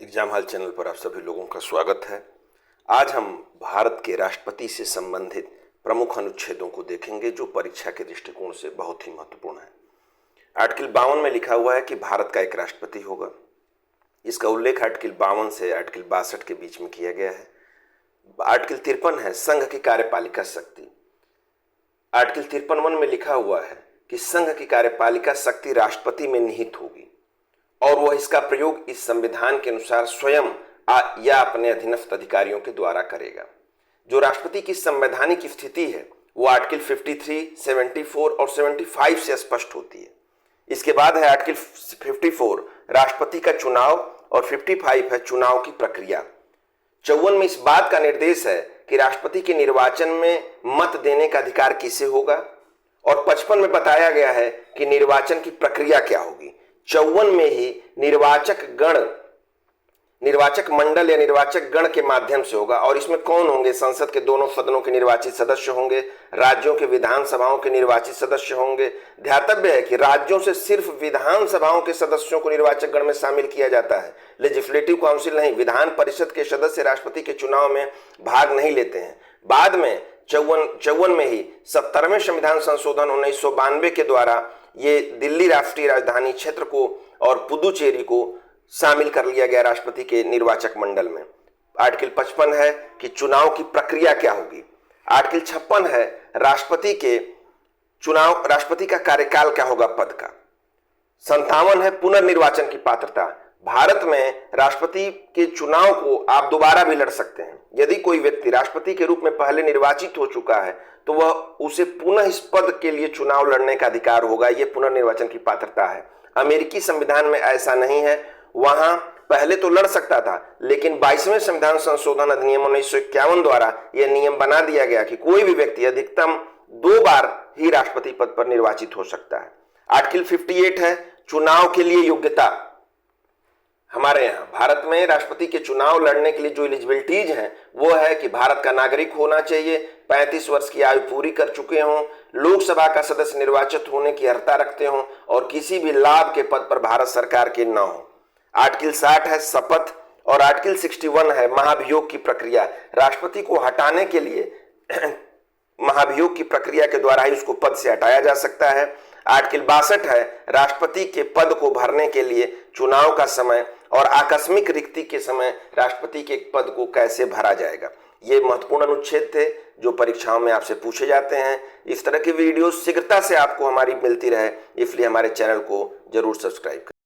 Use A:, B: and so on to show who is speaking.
A: Exam hall channel पर आप सभी लोगों का स्वागत है। आज हम भारत के राष्ट्रपति से संबंधित प्रमुख अनुच्छेदों को देखेंगे जो परीक्षा के दृष्टिकोण से बहुत ही महत्वपूर्ण है। आर्टिकल 52 में लिखा हुआ है कि भारत का एक राष्ट्रपति होगा। इसका उल्लेख आर्टिकल 52 से आर्टिकल 62 के बीच में किया गया है। आर्टिकल 53 है संघ की कार्यपालिका शक्ति। आर्टिकल 53 में लिखा हुआ है कि संघ की कार्यपालिका शक्ति राष्ट्रपति में निहित होगी और वह इसका प्रयोग इस संविधान के अनुसार स्वयं या अपने अधीनस्थ अधिकारियों के द्वारा करेगा। जो राष्ट्रपति की संवैधानिक स्थिति है वो आर्टिकल 53, 74 और 75 से स्पष्ट होती है। इसके बाद है आर्टिकल 54 राष्ट्रपति का चुनाव और 55 है चुनाव की प्रक्रिया। 54 में इस बात का निर्देश है कि राष्ट्रपति के निर्वाचन में मत देने का अधिकार किसे होगा और 55 में बताया गया है कि निर्वाचन की प्रक्रिया क्या होगी। 54 में ही निर्वाचक मंडल या निर्वाचक गण के माध्यम से होगा और इसमें कौन होंगे? संसद के दोनों सदनों के निर्वाचित सदस्य होंगे, राज्यों के विधानसभाओं के निर्वाचित सदस्य होंगे। ध्यातव्य है कि राज्यों से सिर्फ विधानसभाओं के सदस्यों को निर्वाचक गण में शामिल किया जाता है, लेजिस्लेटिव काउंसिल नहीं। विधान परिषद के सदस्य राष्ट्रपति के चुनाव में भाग नहीं लेते हैं। बाद में 54 में ही 70वें संविधान संशोधन 1992 के द्वारा ये दिल्ली राष्ट्रीय राजधानी क्षेत्र को और पुदुचेरी को शामिल कर लिया गया राष्ट्रपति के निर्वाचक मंडल में। आर्टिकल 55 है कि चुनाव की प्रक्रिया क्या होगी। आर्टिकल 56 है राष्ट्रपति का कार्यकाल क्या होगा पद का। 57 है पुनर्निर्वाचन की पात्रता। भारत में राष्ट्रपति के चुनाव को आप दोबारा भी लड़ सकते हैं। यदि कोई व्यक्ति राष्ट्रपति के रूप में पहले निर्वाचित हो चुका है तो वह उसे पुनः इस पद के लिए चुनाव लड़ने का अधिकार होगा। यह पुनर्निर्वाचन की पात्रता है। अमेरिकी संविधान में ऐसा नहीं है। वहां पहले तो लड़ सकता था, लेकिन 22वें संविधान संशोधन अधिनियम 1951 द्वारा यह नियम बना दिया गया कि कोई भी व्यक्ति अधिकतम 2 बार ही राष्ट्रपति पद पर निर्वाचित हो सकता है। आर्टिकल 58 है चुनाव के लिए योग्यता। हमारे यहाँ भारत में राष्ट्रपति के चुनाव लड़ने के लिए जो एलिजिबिलिटीज हैं वो है कि भारत का नागरिक होना चाहिए, 35 वर्ष की आयु पूरी कर चुके हों, लोकसभा का सदस्य निर्वाचित होने की अर्हता रखते हों और किसी भी लाभ के पद पर भारत सरकार के न हो। आर्टिकल 60 है शपथ और आर्टिकल 61 है महाभियोग की प्रक्रिया। राष्ट्रपति को हटाने के लिए महाभियोग की प्रक्रिया के द्वारा ही उसको पद से हटाया जा सकता है। आर्टिकल 62 है राष्ट्रपति के पद को भरने के लिए चुनाव का समय और आकस्मिक रिक्ति के समय राष्ट्रपति के पद को कैसे भरा जाएगा। ये महत्वपूर्ण अनुच्छेद थे जो परीक्षाओं में आपसे पूछे जाते हैं। इस तरह की वीडियो शीघ्रता से आपको हमारी मिलती रहे, इसलिए हमारे चैनल को जरूर सब्सक्राइब करें।